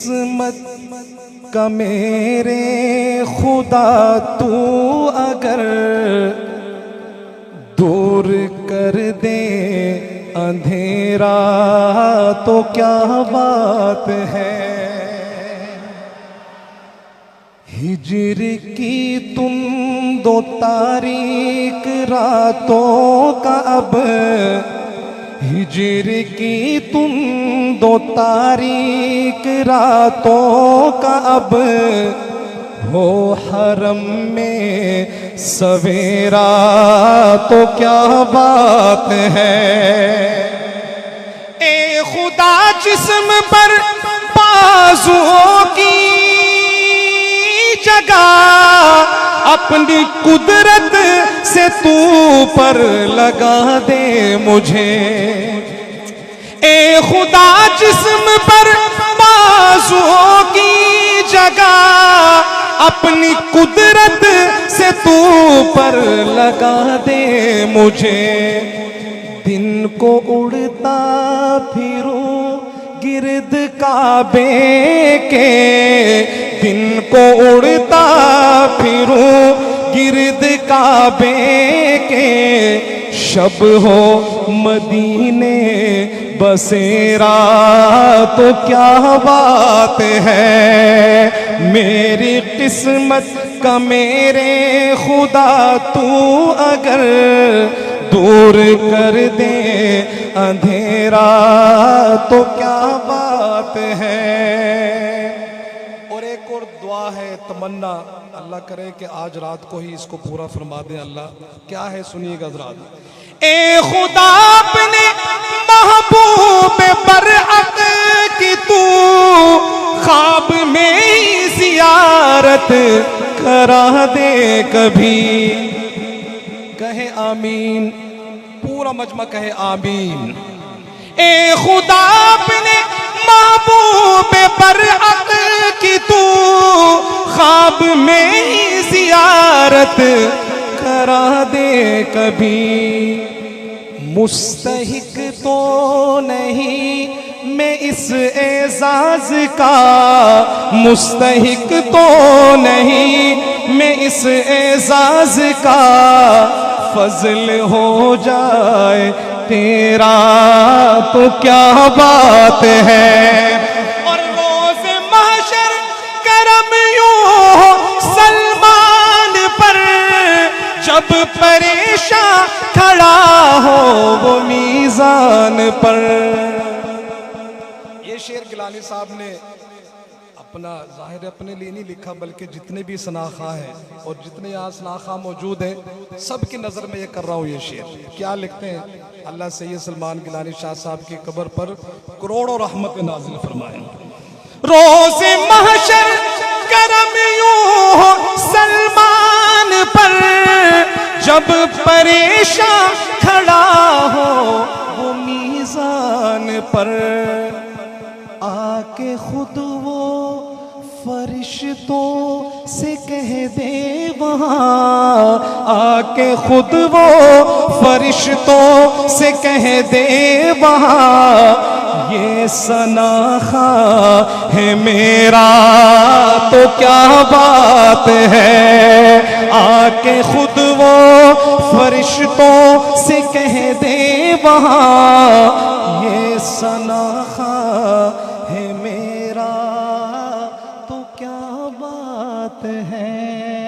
قسمت کا میرے خدا تو اگر دور کر دے اندھیرا تو کیا بات ہے۔ ہجر کی تم دو تاریک راتوں کا اب ہجر کی تم دو تاریک راتوں کا اب ہو حرم میں سویرا تو کیا بات ہے۔ اے خدا جسم پر بازوؤں کی جگہ اپنی قدرت سے تو پر لگا دے مجھے۔ اے خدا جسم پر بازوؤں کی جگہ اپنی قدرت سے تو پر لگا دے مجھے۔ دن کو اڑتا پھروں گرد کعبے کے، دن کو اڑتا پھروں گرد کعبے کے، شب ہو مدینے بسیرا تو کیا بات ہے۔ میری قسمت کا میرے خدا تو اگر دور کر دے اندھیرا تو کیا بات ہے۔ اور ایک اور دعا ہے، تمنا، اللہ کرے کہ آج رات کو ہی اس کو پورا فرما دیں اللہ۔ کیا ہے سنیے گا حضرات۔ اے خدا اپنے محبوب برحق کی تو خواب میں ہی زیارت کرا دے کبھی۔ کہے آمین، پورا مجمع کہے آمین۔ اے خدا اپنے محبوب برحق کی تو خواب میں ہی زیارت کرا دے کبھی۔ مستحق تو نہیں میں اس اعزاز کا، مستحق تو نہیں میں اس اعزاز کا، فضل ہو جائے تیرا تو کیا بات ہے۔ اور روز محشر کرم یوں ہو سلمان پر، جب پریشاں کھڑا ہو وہ میزان پر۔ یہ شعر گیلانی صاحب نے اپنا ظاہر اپنے لیے نہیں لکھا، بلکہ جتنے بھی ثناءخواہ ہیں اور جتنے یہاں ثناءخواہ موجود ہیں سب کی نظر میں یہ کر رہا ہوں یہ شعر۔ کیا لکھتے ہیں؟ اللہ سید سلمان گیلانی شاہ صاحب کی قبر پر کروڑوں رحمت نازل فرمائیں۔ روز محشر کرم یوں ہو سلمان پر، جب پریشاں کھڑا ہو وہ میزان پر، آ کے خود وہ فرشتوں سے کہہ دے وہاں، آ کے خود وہ فرشتوں سے کہہ دے وہاں، یہ ثناءخواہ ہے میرا تو کیا بات ہے۔ آ کے خود وہ فرشتوں سے کہہ دے وہاں، یہ ثناءخواہ ہے میرا تو کیا بات ہے۔